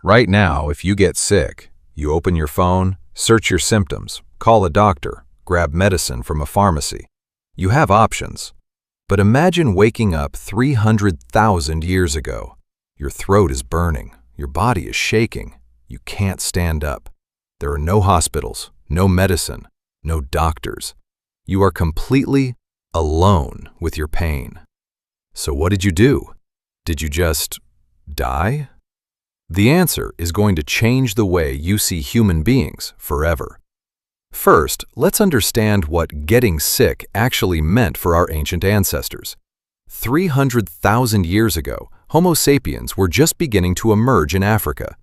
Right now, if you get sick, you open your phone, search your symptoms, call a doctor, grab medicine from a pharmacy. You have options. But imagine waking up 300,000 years ago. Your throat is burning, your body is shaking, you can't stand up. There are no hospitals, no medicine, no doctors. You are completely alone with your pain. So what did you do? Did you just die? The answer is going to change the way you see human beings forever. First, let's understand what getting sick actually meant for our ancient ancestors. 300,000 years ago, Homo sapiens were just beginning to emerge in Africa.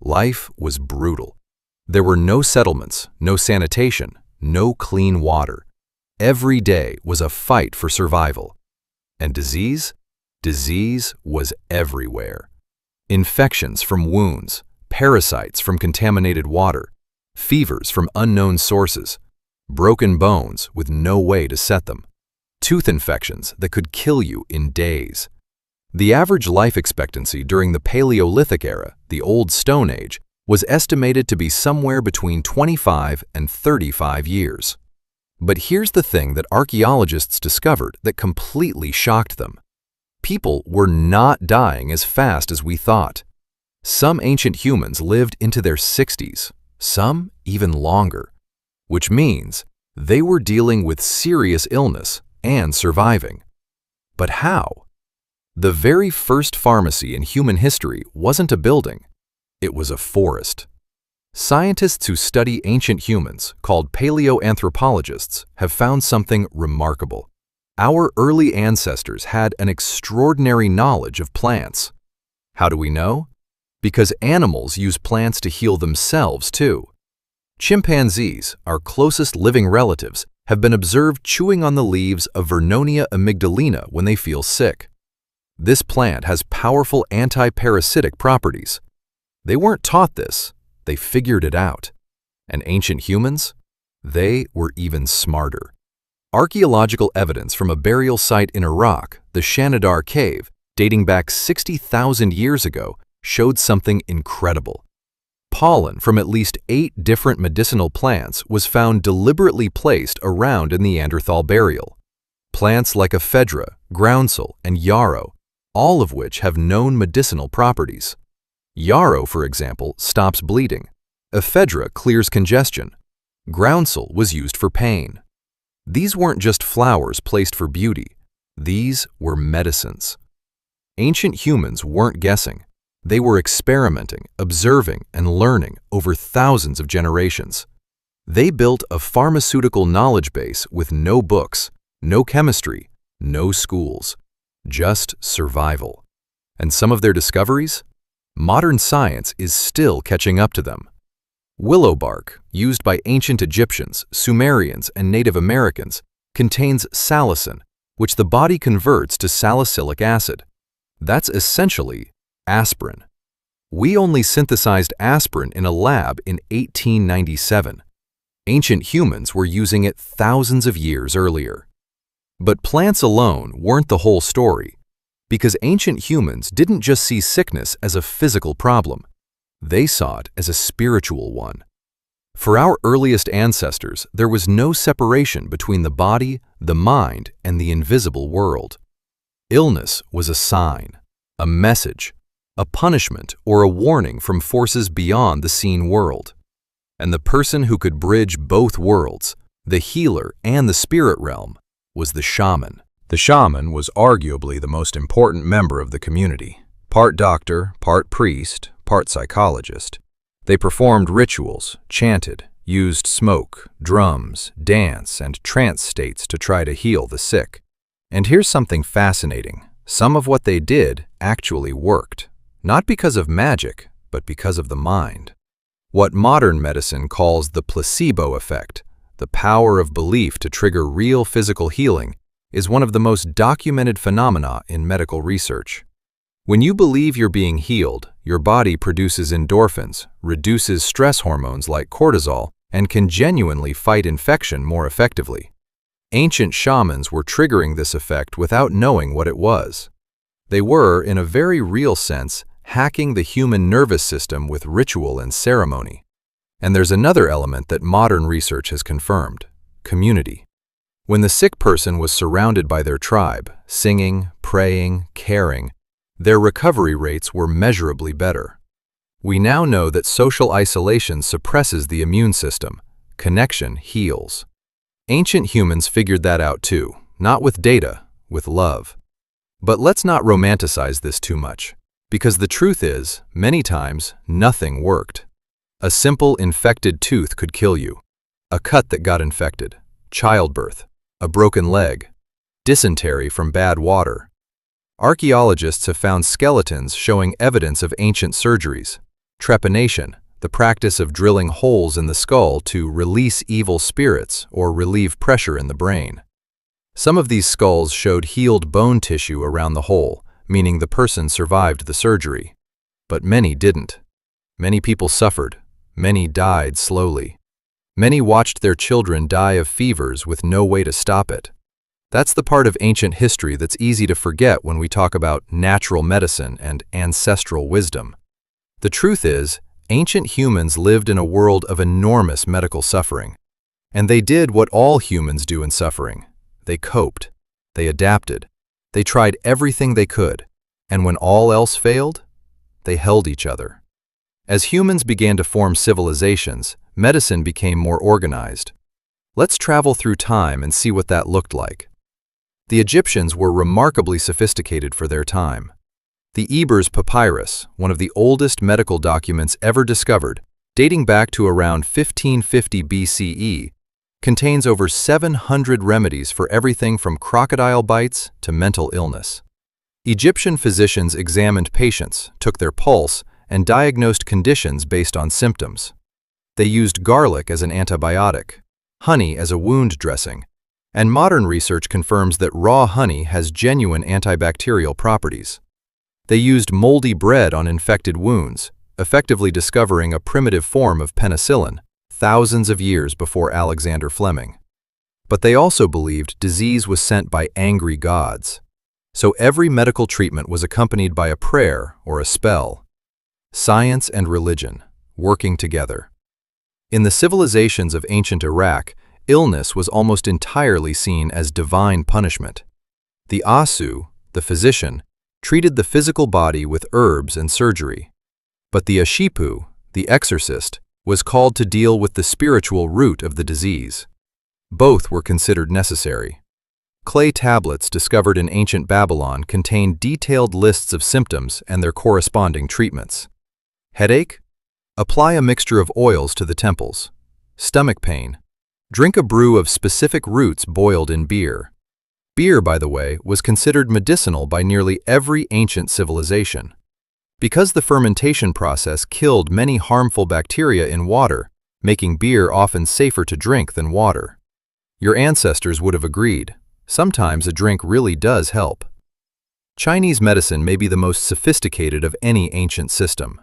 Life was brutal. There were no settlements, no sanitation, no clean water. Every day was a fight for survival. And disease? Disease was everywhere. Infections from wounds, parasites from contaminated water, fevers from unknown sources, broken bones with no way to set them, tooth infections that could kill you in days. The average life expectancy during the Paleolithic era, the Old Stone Age, was estimated to be somewhere between 25 and 35 years. But here's the thing that archaeologists discovered that completely shocked them. People were not dying as fast as we thought. Some ancient humans lived into their 60s, some even longer, which means they were dealing with serious illness and surviving. But how? The very first pharmacy in human history wasn't a building, it was a forest. Scientists who study ancient humans, called paleoanthropologists, have found something remarkable. Our early ancestors had an extraordinary knowledge of plants. How do we know? Because animals use plants to heal themselves too. Chimpanzees, our closest living relatives, have been observed chewing on the leaves of Vernonia amygdalina when they feel sick. This plant has powerful anti-parasitic properties. They weren't taught this, they figured it out. And ancient humans? They were even smarter. Archaeological evidence from a burial site in Iraq, the Shanidar Cave, dating back 60,000 years ago, showed something incredible. Pollen from at least 8 different medicinal plants was found deliberately placed around a Neanderthal burial. Plants like ephedra, groundsel, and yarrow, all of which have known medicinal properties. Yarrow, for example, stops bleeding. Ephedra clears congestion. Groundsel was used for pain. These weren't just flowers placed for beauty. These were medicines. Ancient humans weren't guessing. They were experimenting, observing, and learning over thousands of generations. They built a pharmaceutical knowledge base with no books, no chemistry, no schools, just survival. And some of their discoveries? Modern science is still catching up to them. Willow bark, used by ancient Egyptians, Sumerians, and Native Americans, contains salicin, which the body converts to salicylic acid. That's essentially aspirin. We only synthesized aspirin in a lab in 1897. Ancient humans were using it thousands of years earlier. But plants alone weren't the whole story, because ancient humans didn't just see sickness as a physical problem. They saw it as a spiritual one. For our earliest ancestors, there was no separation between the body, the mind, and the invisible world. Illness was a sign, a message, a punishment, or a warning from forces beyond the seen world. And the person who could bridge both worlds, the healer and the spirit realm, was the shaman. The shaman was arguably the most important member of the community. Part doctor, part priest, part psychologist. They performed rituals, chanted, used smoke, drums, dance, and trance states to try to heal the sick. And here's something fascinating. Some of what they did actually worked. Not because of magic, but because of the mind. What modern medicine calls the placebo effect, the power of belief to trigger real physical healing, is one of the most documented phenomena in medical research. When you believe you're being healed, your body produces endorphins, reduces stress hormones like cortisol, and can genuinely fight infection more effectively. Ancient shamans were triggering this effect without knowing what it was. They were, in a very real sense, hacking the human nervous system with ritual and ceremony. And there's another element that modern research has confirmed: community. When the sick person was surrounded by their tribe, singing, praying, caring, their recovery rates were measurably better. We now know that social isolation suppresses the immune system. Connection heals. Ancient humans figured that out too, not with data, with love. But let's not romanticize this too much, because the truth is, many times, nothing worked. A simple infected tooth could kill you. A cut that got infected. Childbirth. A broken leg. Dysentery from bad water. Archaeologists have found skeletons showing evidence of ancient surgeries. Trepanation, the practice of drilling holes in the skull to release evil spirits or relieve pressure in the brain. Some of these skulls showed healed bone tissue around the hole, meaning the person survived the surgery. But many didn't. Many people suffered. Many died slowly. Many watched their children die of fevers with no way to stop it. That's the part of ancient history that's easy to forget when we talk about natural medicine and ancestral wisdom. The truth is, ancient humans lived in a world of enormous medical suffering. And they did what all humans do in suffering. They coped. They adapted. They tried everything they could. And when all else failed, they held each other. As humans began to form civilizations, medicine became more organized. Let's travel through time and see what that looked like. The Egyptians were remarkably sophisticated for their time. The Ebers Papyrus, one of the oldest medical documents ever discovered, dating back to around 1550 BCE, contains over 700 remedies for everything from crocodile bites to mental illness. Egyptian physicians examined patients, took their pulse, and diagnosed conditions based on symptoms. They used garlic as an antibiotic, honey as a wound dressing, and modern research confirms that raw honey has genuine antibacterial properties. They used moldy bread on infected wounds, effectively discovering a primitive form of penicillin, thousands of years before Alexander Fleming. But they also believed disease was sent by angry gods. So every medical treatment was accompanied by a prayer or a spell. Science and religion, working together. In the civilizations of ancient Iraq, illness was almost entirely seen as divine punishment. The Asu, the physician, treated the physical body with herbs and surgery. But the Ashipu, the exorcist, was called to deal with the spiritual root of the disease. Both were considered necessary. Clay tablets discovered in ancient Babylon contained detailed lists of symptoms and their corresponding treatments. Headache? Apply a mixture of oils to the temples. Stomach pain? Drink a brew of specific roots boiled in beer. Beer, by the way, was considered medicinal by nearly every ancient civilization. Because the fermentation process killed many harmful bacteria in water, making beer often safer to drink than water. Your ancestors would have agreed. Sometimes a drink really does help. Chinese medicine may be the most sophisticated of any ancient system.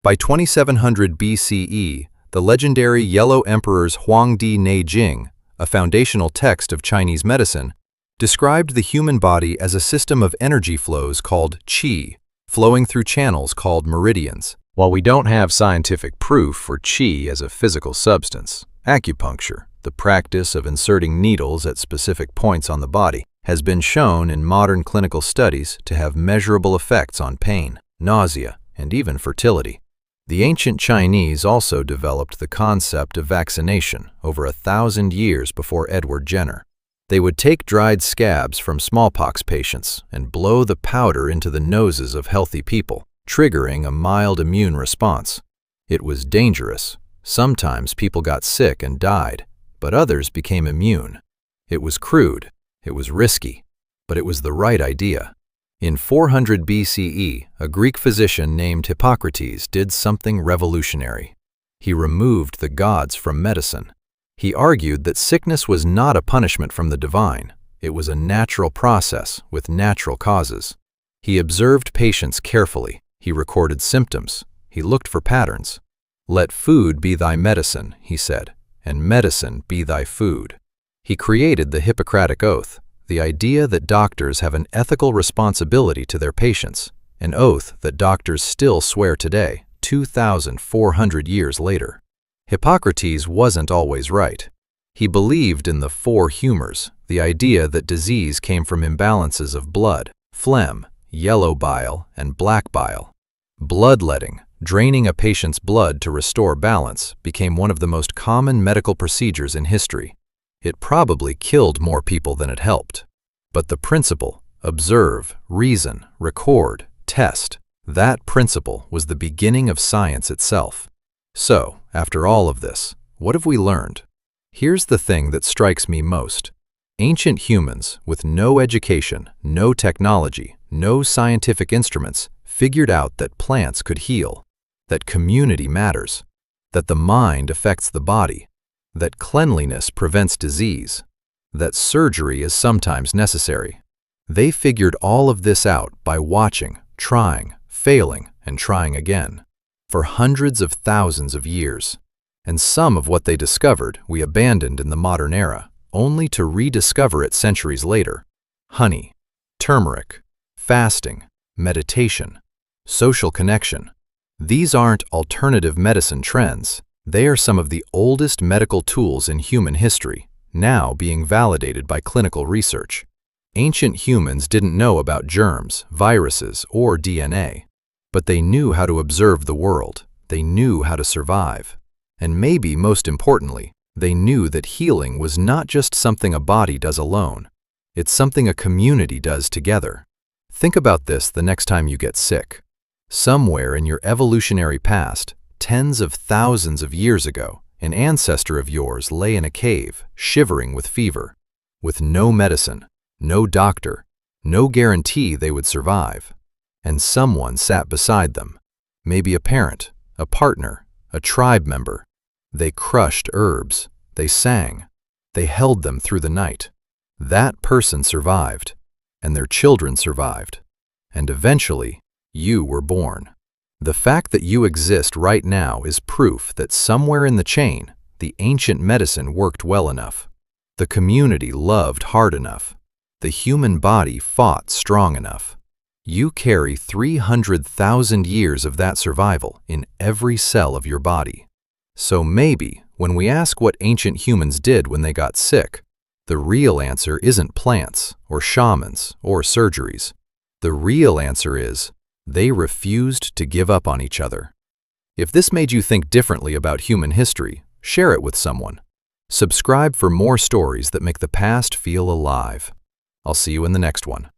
By 2700 BCE, the legendary Yellow Emperor's Huangdi Neijing, a foundational text of Chinese medicine, described the human body as a system of energy flows called qi, flowing through channels called meridians. While we don't have scientific proof for qi as a physical substance, acupuncture, the practice of inserting needles at specific points on the body, has been shown in modern clinical studies to have measurable effects on pain, nausea, and even fertility. The ancient Chinese also developed the concept of vaccination over 1,000 years before Edward Jenner. They would take dried scabs from smallpox patients and blow the powder into the noses of healthy people, triggering a mild immune response. It was dangerous. Sometimes people got sick and died, but others became immune. It was crude, it was risky, but it was the right idea. In 400 BCE, a Greek physician named Hippocrates did something revolutionary. He removed the gods from medicine. He argued that sickness was not a punishment from the divine. It was a natural process with natural causes. He observed patients carefully. He recorded symptoms. He looked for patterns. "Let food be thy medicine," he said, "and medicine be thy food." He created the Hippocratic Oath, the idea that doctors have an ethical responsibility to their patients, an oath that doctors still swear today, 2,400 years later. Hippocrates wasn't always right. He believed in the four humors, the idea that disease came from imbalances of blood, phlegm, yellow bile, and black bile. Bloodletting, draining a patient's blood to restore balance, became one of the most common medical procedures in history. It probably killed more people than it helped. But the principle, observe, reason, record, test, that principle was the beginning of science itself. So, after all of this, what have we learned? Here's the thing that strikes me most. Ancient humans, with no education, no technology, no scientific instruments, figured out that plants could heal, that community matters, that the mind affects the body, that cleanliness prevents disease, that surgery is sometimes necessary. They figured all of this out by watching, trying, failing, and trying again, for hundreds of thousands of years. And some of what they discovered we abandoned in the modern era, only to rediscover it centuries later. Honey, turmeric, fasting, meditation, social connection. These aren't alternative medicine trends. They are some of the oldest medical tools in human history, now being validated by clinical research. Ancient humans didn't know about germs, viruses, or DNA, but they knew how to observe the world. They knew how to survive. And maybe most importantly, they knew that healing was not just something a body does alone. It's something a community does together. Think about this the next time you get sick. Somewhere in your evolutionary past, tens of thousands of years ago, an ancestor of yours lay in a cave, shivering with fever, with no medicine, no doctor, no guarantee they would survive. And someone sat beside them, maybe a parent, a partner, a tribe member. They crushed herbs, they sang, they held them through the night. That person survived, and their children survived, and eventually, you were born. The fact that you exist right now is proof that somewhere in the chain, the ancient medicine worked well enough. The community loved hard enough. The human body fought strong enough. You carry 300,000 years of that survival in every cell of your body. So maybe, when we ask what ancient humans did when they got sick, the real answer isn't plants, or shamans, or surgeries. The real answer is, they refused to give up on each other. If this made you think differently about human history, share it with someone. Subscribe for more stories that make the past feel alive. I'll see you in the next one.